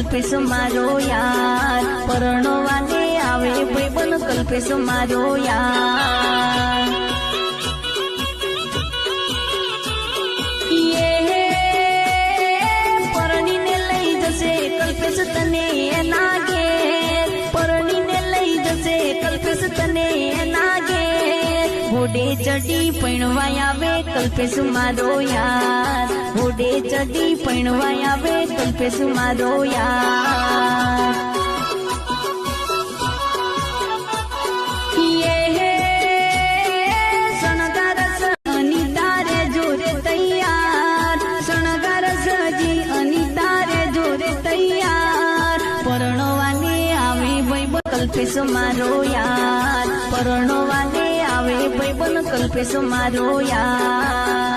કલ્પેશ મારો યાર, પરણવાને આવે ભાઈબંધ કલ્પેશ મારો યાર. પરણીને લઈ જશે કલ્પેશ તને એના ઘેર, પરણીને લઈ જશે કલ્પેશ તને એના ઘેર. હોડે ચડી પૈણવાય આવે કલ્પેશ મારો યાર, હોડે ચડી પૈણવાય આવે કલ્પેશ મારો યાર. શણગાર અનિતા રે જોરે તૈયાર, શણગાર સજી અનિતા રે જોરે તૈયાર. પરણવાને આવે ભાઈબંધ કલ્પેશ મારો યાર, પરણવાને આવે ભાઈબંધ કલ્પેશ મારો યાર.